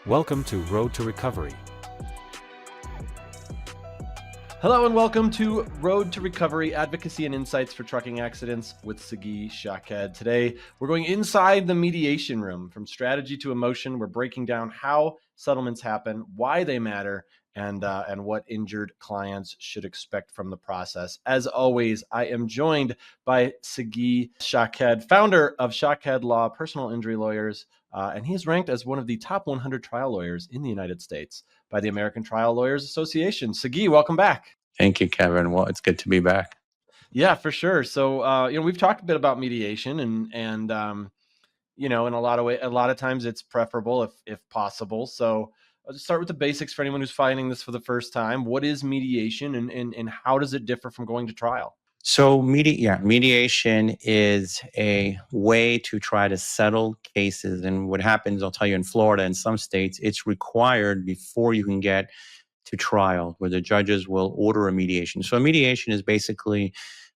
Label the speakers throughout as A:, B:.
A: Welcome to Road to Recovery.
B: Hello and welcome to Road to Recovery, Advocacy and Insights for Trucking Accidents with Sagi Shaked. Today, we're going inside the mediation room. From strategy to emotion, we're breaking down how settlements happen, why they matter, and what injured clients should expect from the process. As always, I am joined by Sagi Shaked, founder of Shaked Law, personal injury lawyers, and he is ranked as one of the top 100 trial lawyers in the United States by the American Trial Lawyers Association. Sagi, welcome back.
C: Thank you, Kevin. Well, it's good to be back.
B: Yeah, for sure. So, we've talked a bit about mediation, and in a lot of times it's preferable if possible. So, I'll just start with the basics for anyone who's finding this for the first time. What is mediation, and how does it differ from going to trial?
C: So, mediation is a way to try to settle cases. And what happens, I'll tell you, in Florida and some states, it's required before you can get to trial, where the judges will order a mediation. So a mediation is basically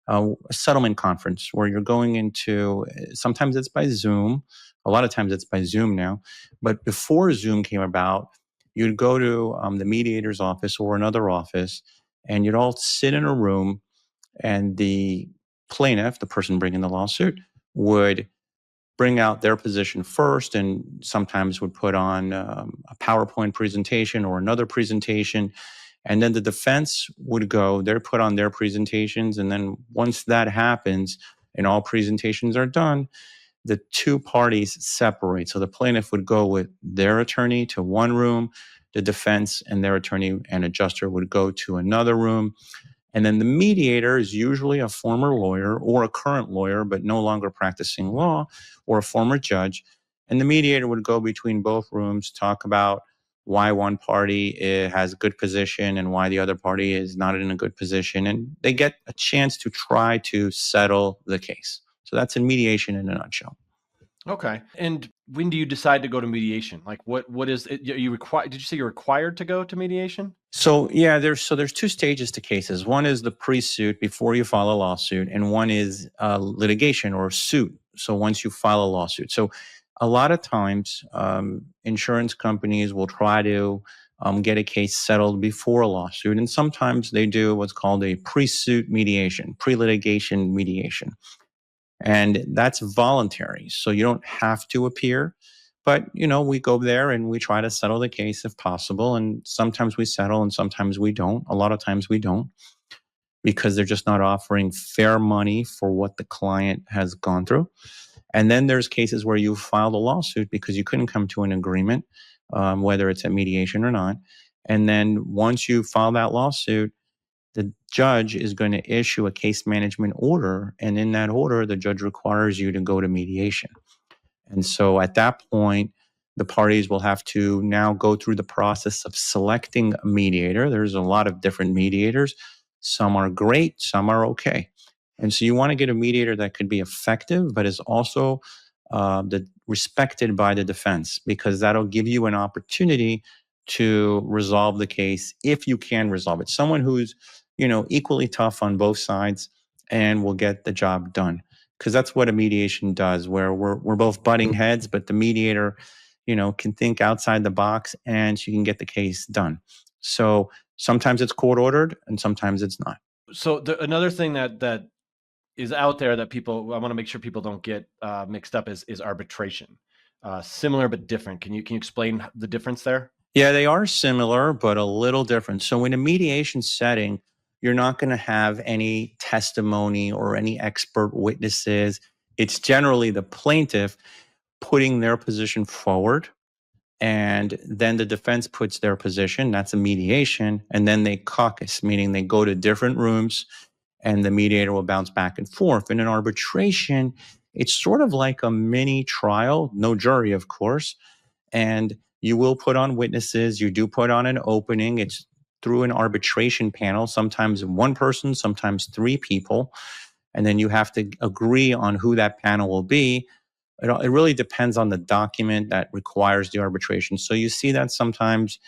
C: a settlement conference where you're going into, sometimes it's by Zoom, a lot of times it's by Zoom now, but before Zoom came about, you'd go to the mediator's office or another office, and you'd all sit in a room, and the plaintiff, the person bringing the lawsuit, would bring out their position first, and sometimes would put on a PowerPoint presentation or another presentation. And then the defense would go, they're put on their presentations. And then once that happens and all presentations are done, the two parties separate. So the plaintiff would go with their attorney to one room, the defense and their attorney and adjuster would go to another room. And then the mediator is usually a former lawyer or a current lawyer, but no longer practicing law, or a former judge. And the mediator would go between both rooms, talk about why one party has a good position and why the other party is not in a good position. And they get a chance to try to settle the case. So that's in mediation in a nutshell.
B: Okay. And when do you decide to go to mediation? Like what is it? Did you say you're required to go to mediation?
C: So yeah, there's two stages to cases. One is the pre-suit before you file a lawsuit, and one is litigation or suit. So once you file a lawsuit. So a lot of times insurance companies will try to get a case settled before a lawsuit, and sometimes they do what's called a pre-suit mediation, pre-litigation mediation. And that's voluntary. So you don't have to appear, but we go there and we try to settle the case if possible. And sometimes we settle and sometimes we don't. A lot of times we don't, because they're just not offering fair money for what the client has gone through. And then there's cases where you filed a lawsuit because you couldn't come to an agreement, whether it's at mediation or not. And then once you file that lawsuit, the judge is going to issue a case management order. And in that order, the judge requires you to go to mediation. And so at that point, the parties will have to now go through the process of selecting a mediator. There's a lot of different mediators. Some are great, some are okay. And so you want to get a mediator that could be effective, but is also respected by the defense, because that'll give you an opportunity to resolve the case if you can resolve it. Someone who's equally tough on both sides and will get the job done. Because that's what a mediation does, where we're both butting heads, but the mediator, can think outside the box and she can get the case done. So sometimes it's court ordered and sometimes it's not.
B: So another thing that is out there that I want to make sure people don't get mixed up is arbitration. Similar but different. Can you explain the difference there?
C: Yeah, they are similar, but a little different. So in a mediation setting, you're not going to have any testimony or any expert witnesses. It's generally the plaintiff putting their position forward, and then the defense puts their position. That's a mediation. And then they caucus, meaning they go to different rooms and the mediator will bounce back and forth. In an arbitration, it's sort of like a mini trial, no jury, of course. And you will put on witnesses. You do put on an opening. It's through an arbitration panel, sometimes one person, sometimes three people. And then you have to agree on who that panel will be. It really depends on the document that requires the arbitration. So you see that sometimes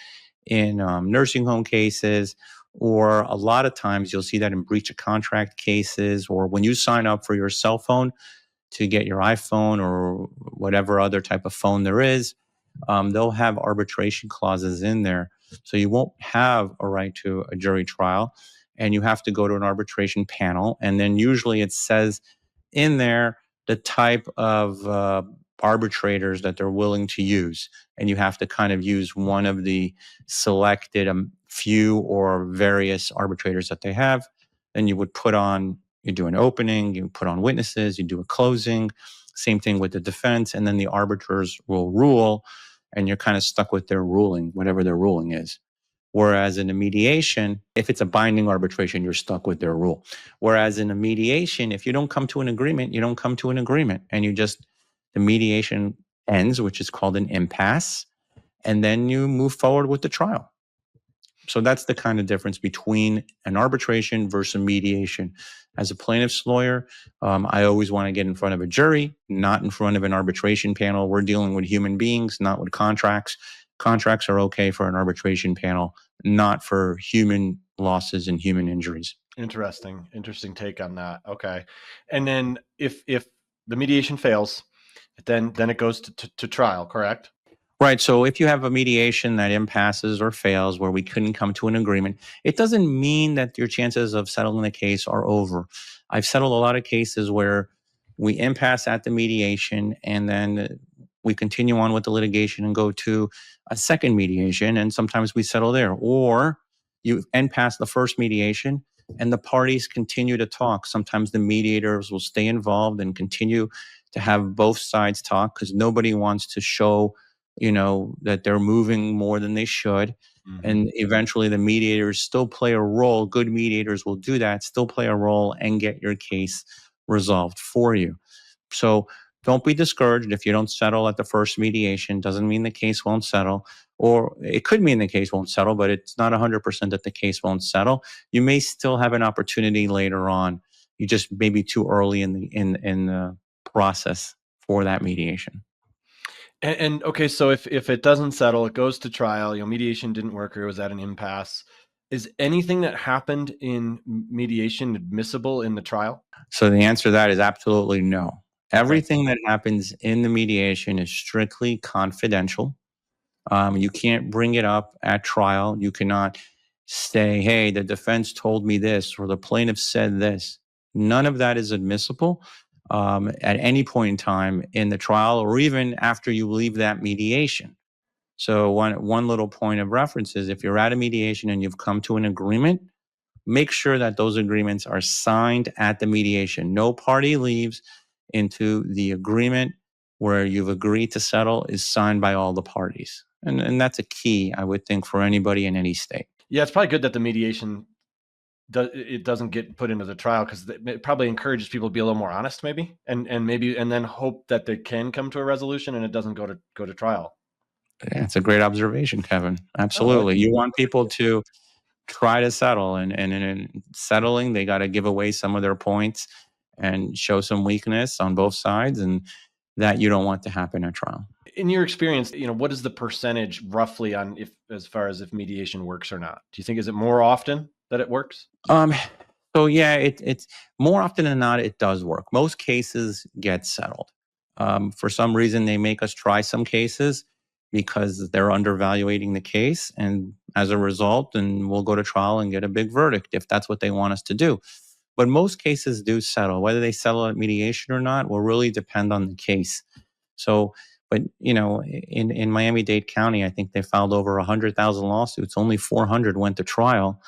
C: in nursing home cases, or a lot of times you'll see that in breach of contract cases, or when you sign up for your cell phone to get your iPhone or whatever other type of phone there is. they'll have arbitration clauses in there. So you won't have a right to a jury trial, and you have to go to an arbitration panel. And then usually it says in there the type of arbitrators that they're willing to use. And you have to kind of use one of the selected few or various arbitrators that they have. Then you would you do an opening, you put on witnesses, you do a closing, same thing with the defense, and then the arbiters will rule, and you're kind of stuck with their ruling, whatever their ruling is. Whereas in a mediation, if it's a binding arbitration, you're stuck with their rule. Whereas in a mediation, if you don't come to an agreement, you don't come to an agreement, and the mediation ends, which is called an impasse, and then you move forward with the trial. So that's the kind of difference between an arbitration versus mediation. As a plaintiff's lawyer, I always want to get in front of a jury, not in front of an arbitration panel. We're dealing with human beings, not with contracts. Contracts are okay for an arbitration panel, not for human losses and human injuries.
B: Interesting take on that. Okay. And then if the mediation fails, then it goes to trial, correct?
C: Right. So if you have a mediation that impasses or fails where we couldn't come to an agreement, it doesn't mean that your chances of settling the case are over. I've settled a lot of cases where we impasse at the mediation and then we continue on with the litigation and go to a second mediation, and sometimes we settle there. Or you impasse the first mediation and the parties continue to talk. Sometimes the mediators will stay involved and continue to have both sides talk because nobody wants to show that they're moving more than they should. Mm-hmm. And eventually the mediators still play a role. Good mediators will do that, still play a role and get your case resolved for you. So don't be discouraged if you don't settle at the first mediation. Doesn't mean the case won't settle, or it could mean the case won't settle, but it's not 100% that the case won't settle. You may still have an opportunity later on. You just may be too early in the process for that mediation.
B: And okay, so if it doesn't settle, it goes to trial, mediation didn't work or it was at an impasse. Is anything that happened in mediation admissible in the trial?
C: So the answer to that is absolutely no. Everything that happens in the mediation is strictly confidential. You can't bring it up at trial. You cannot say, hey, the defense told me this or the plaintiff said this. None of that is admissible at any point in time in the trial or even after you leave that mediation. So one little point of reference is if you're at a mediation and you've come to an agreement, make sure that those agreements are signed at the mediation. No party leaves into the agreement where you've agreed to settle is signed by all the parties. And that's a key, I would think, for anybody in any state.
B: Yeah, it's probably good that the mediation doesn't get put into the trial because it probably encourages people to be a little more honest, maybe, and then hope that they can come to a resolution and it doesn't go to trial.
C: Yeah, it's a great observation, Kevin. Absolutely. You want people to try to settle, and in settling, they got to give away some of their points and show some weakness on both sides, and that you don't want to happen at trial.
B: In your experience, what is the percentage roughly on as far as if mediation works or not? Do you think is it more often that it works?
C: So yeah, it's more often than not, it does work. Most cases get settled. For some reason, they make us try some cases because they're undervaluating the case. And as a result, then we'll go to trial and get a big verdict if that's what they want us to do. But most cases do settle. Whether they settle at mediation or not will really depend on the case. So, but in Miami-Dade County, I think they filed over 100,000 lawsuits. Only 400 went to trial.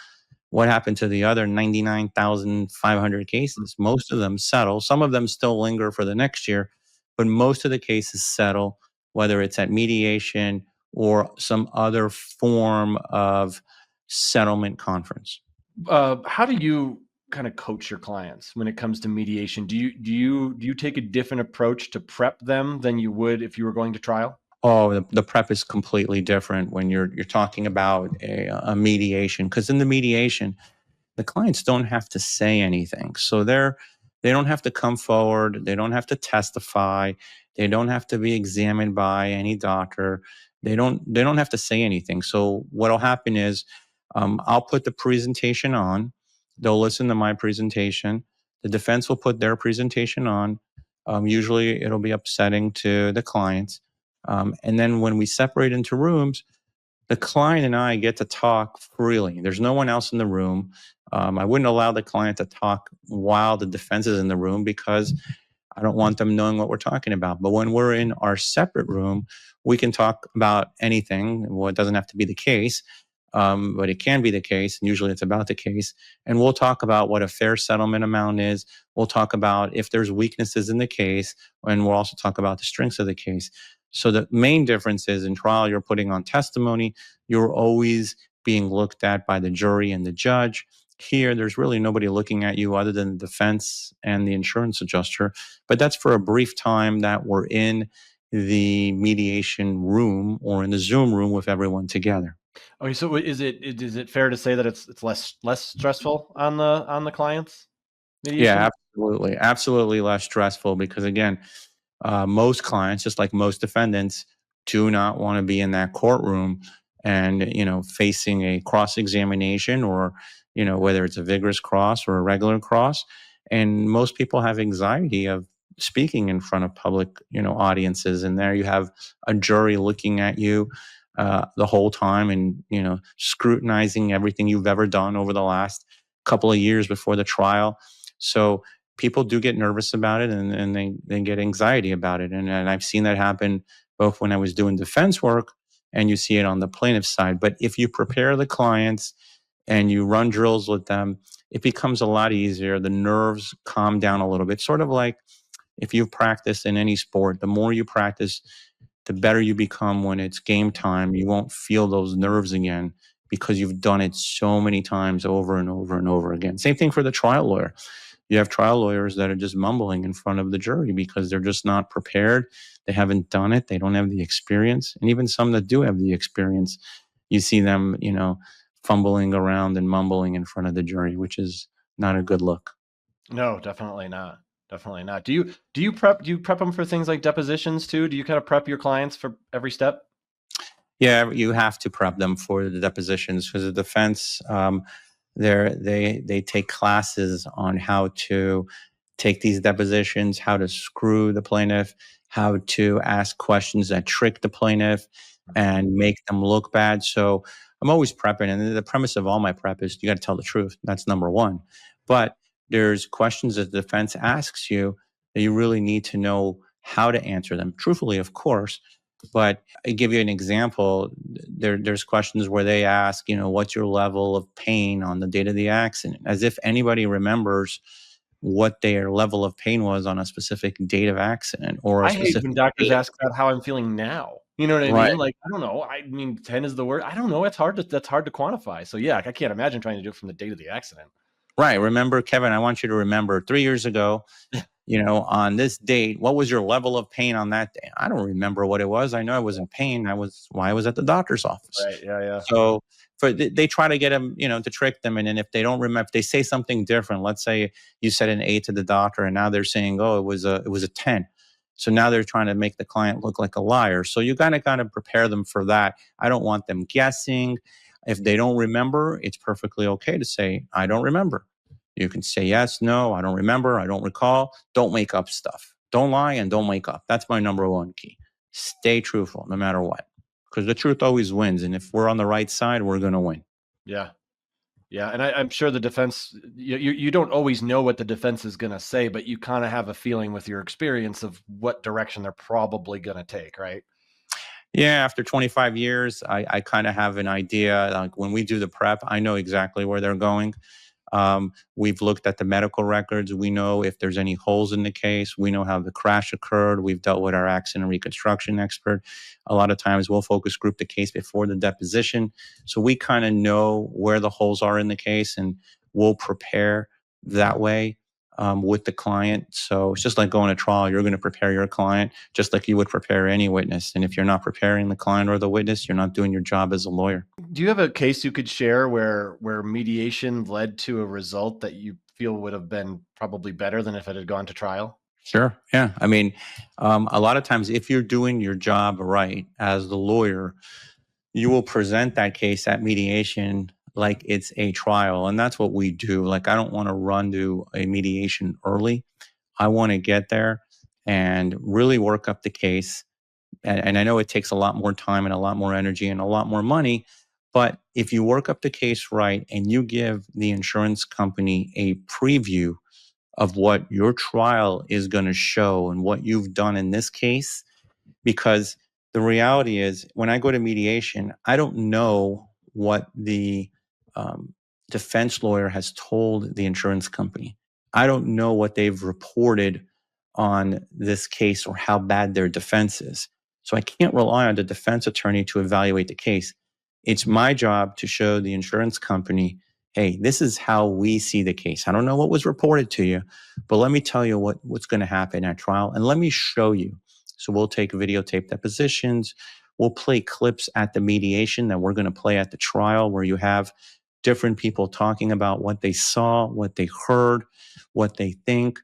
C: What happened to the other 99,500 cases? Most of them settle. Some of them still linger for the next year, but most of the cases settle, whether it's at mediation or some other form of settlement conference.
B: How do you kind of coach your clients when it comes to mediation? Do you take a different approach to prep them than you would if you were going to trial?
C: Oh, the prep is completely different when you're talking about a mediation, because in the mediation, the clients don't have to say anything. So they don't have to come forward. They don't have to testify. They don't have to be examined by any doctor. They don't have to say anything. So what'll happen is I'll put the presentation on. They'll listen to my presentation. The defense will put their presentation on. Usually it'll be upsetting to the clients. And then when we separate into rooms, the client and I get to talk freely. There's no one else in the room. I wouldn't allow the client to talk while the defense is in the room because I don't want them knowing what we're talking about. But when we're in our separate room, we can talk about anything. Well, it doesn't have to be the case, but it can be the case. And usually it's about the case. And we'll talk about what a fair settlement amount is. We'll talk about if there's weaknesses in the case. And we'll also talk about the strengths of the case. So the main difference is in trial, you're putting on testimony. You're always being looked at by the jury and the judge. Here, there's really nobody looking at you other than the defense and the insurance adjuster. But that's for a brief time that we're in the mediation room or in the Zoom room with everyone together.
B: Okay, so is it fair to say that it's less stressful on the clients mediation?
C: Yeah, absolutely less stressful because again, most clients, just like most defendants, do not want to be in that courtroom and facing a cross examination or whether it's a vigorous cross or a regular cross. And most people have anxiety of speaking in front of public audiences, and there you have a jury looking at you the whole time and scrutinizing everything you've ever done over the last couple of years before the trial. So people do get nervous about it and they get anxiety about it. And I've seen that happen both when I was doing defense work and you see it on the plaintiff's side. But if you prepare the clients and you run drills with them, it becomes a lot easier. The nerves calm down a little bit, sort of like if you've practiced in any sport, the more you practice, the better you become when it's game time. You won't feel those nerves again because you've done it so many times over and over and over again. Same thing for the trial lawyer. You have trial lawyers that are just mumbling in front of the jury because they're just not prepared. They haven't done it. They don't have the experience. And even some that do have the experience, you see them, fumbling around and mumbling in front of the jury, which is not a good look.
B: No, definitely not. Definitely not. Do you prep them for things like depositions too? Do you kind of prep your clients for every step?
C: Yeah, you have to prep them for the depositions because the defense, they take classes on how to take these depositions, how to screw the plaintiff, how to ask questions that trick the plaintiff and make them look bad. So I'm always prepping, and the premise of all my prep is you got to tell the truth. That's number one. But there's questions that the defense asks you that you really need to know how to answer them truthfully, of course. But I give you an example. There's questions where they ask, what's your level of pain on the date of the accident? As if anybody remembers what their level of pain was on a specific date of accident or a
B: I hate
C: specific
B: when doctors
C: date.
B: ask about how I'm feeling now. You know what I
C: Right.
B: mean? Like, I don't know. I mean, 10 is the word. I don't know. That's hard to quantify. So yeah, I can't imagine trying to do it from the date of the accident.
C: Right. Remember, Kevin, I want you to remember 3 years ago, on this date, what was your level of pain on that day? I don't remember what it was. I know I was in pain. I was at the doctor's office.
B: Right. Yeah. Yeah.
C: So they try to get them, to trick them. And then if they don't remember, if they say something different, let's say you said an 8 to the doctor and now they're saying, oh, it was a 10. So now they're trying to make the client look like a liar. So you kind of prepare them for that. I don't want them guessing. If they don't remember, it's perfectly okay to say, I don't remember. You can say yes, no, I don't remember, I don't recall. Don't make up stuff. Don't lie and don't make up. That's my number one key. Stay truthful no matter what, because the truth always wins. And if we're on the right side, we're going to win.
B: Yeah. Yeah. And I'm sure the defense, you don't always know what the defense is going to say, but you kind of have a feeling with your experience of what direction they're probably going to take, right?
C: Yeah, after 25 years, I kind of have an idea. Like when we do the prep, I know exactly where they're going. We've looked at the medical records. We know if there's any holes in the case. We know how the crash occurred. We've dealt with our accident reconstruction expert. A lot of times we'll focus group the case before the deposition. So we kind of know where the holes are in the case and we'll prepare that way with the client. So it's just like going to trial. You're going to prepare your client just like you would prepare any witness. And if you're not preparing the client or the witness, you're not doing your job as a lawyer.
B: Do you have a case you could share where mediation led to a result that you feel would have been probably better than if it had gone to trial?
C: Sure. Yeah. I mean, a lot of times, if you're doing your job right as the lawyer, you will present that case at mediation like it's a trial. And that's what we do. Like, I don't want to run to a mediation early. I want to get there and really work up the case, And I know it takes a lot more time and a lot more energy and a lot more money. But if you work up the case right and you give the insurance company a preview of what your trial is going to show and what you've done in this case, because the reality is when I go to mediation, I don't know what the defense lawyer has told the insurance company. I don't know what they've reported on this case or how bad their defense is. So I can't rely on the defense attorney to evaluate the case. It's my job to show the insurance company, hey, this is how we see the case. I don't know what was reported to you, but let me tell you what's going to happen at trial, and let me show you. So we'll take videotape depositions. We'll play clips at the mediation that we're going to play at the trial, where you have different people talking about what they saw, what they heard, what they think,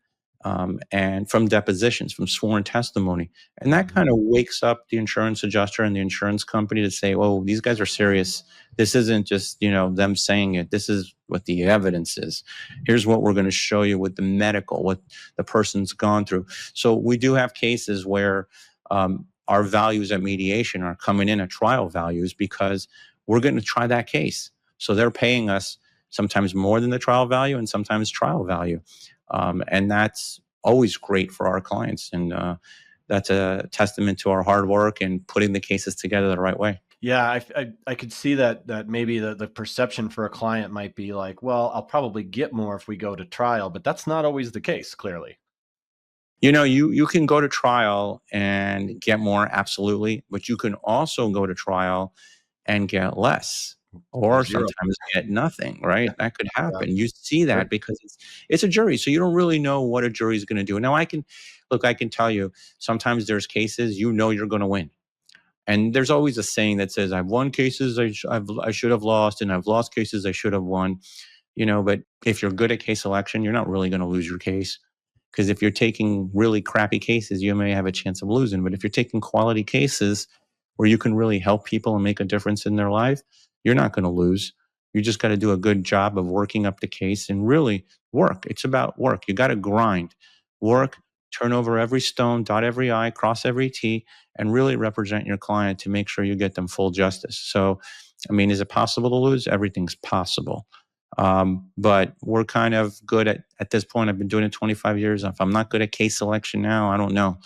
C: and from depositions, from sworn testimony. And that kind of wakes up the insurance adjuster and the insurance company to say, oh, these guys are serious. This isn't just, them saying it. This is what the evidence is. Here's what we're going to show you with the medical, what the person's gone through. So we do have cases where our values at mediation are coming in at trial values because we're going to try that case. So they're paying us sometimes more than the trial value and sometimes trial value. And that's always great for our clients. And that's a testament to our hard work and putting the cases together the right way.
B: Yeah, I could see that maybe the perception for a client might be like, well, I'll probably get more if we go to trial, but that's not always the case, clearly.
C: You can go to trial and get more, absolutely, but you can also go to trial and get less, or
B: Zero.
C: sometimes get nothing, right?
B: Yeah.
C: That could happen.
B: Yeah.
C: You see that because it's a jury, so you don't really know what a jury is going to do. Now, I can tell you, sometimes there's cases you're going to win. And there's always a saying that says, I've won cases I should have lost, and I've lost cases I should have won. But if you're good at case selection, you're not really going to lose your case. Because if you're taking really crappy cases, you may have a chance of losing. But if you're taking quality cases where you can really help people and make a difference in their life, you're not going to lose. You just got to do a good job of working up the case and really work. It's about work. You got to grind, work, turn over every stone, dot every I, cross every T, and really represent your client to make sure you get them full justice. So, is it possible to lose? Everything's possible. But we're kind of good at this point. I've been doing it 25 years. If I'm not good at case selection now, I don't know.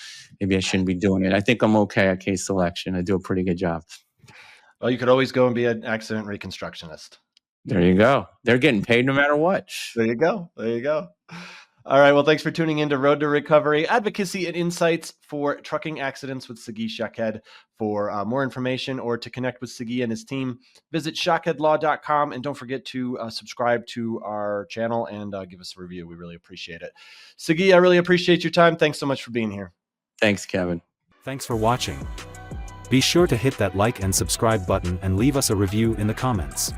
C: Maybe I shouldn't be doing it. I think I'm okay at case selection. I do a pretty good job.
B: Well, you could always go and be an accident reconstructionist.
C: There you go. They're getting paid no matter what.
B: There you go. All right. Well, thanks for tuning in to Road to Recovery, Advocacy and Insights for Trucking Accidents with Sagi Shaked. For more information or to connect with Sagi and his team, visit shakedlaw.com. And don't forget to subscribe to our channel and give us a review. We really appreciate it. Sagi, I really appreciate your time. Thanks so much for being here.
C: Thanks, Kevin.
A: Thanks for watching. Be sure to hit that like and subscribe button and leave us a review in the comments.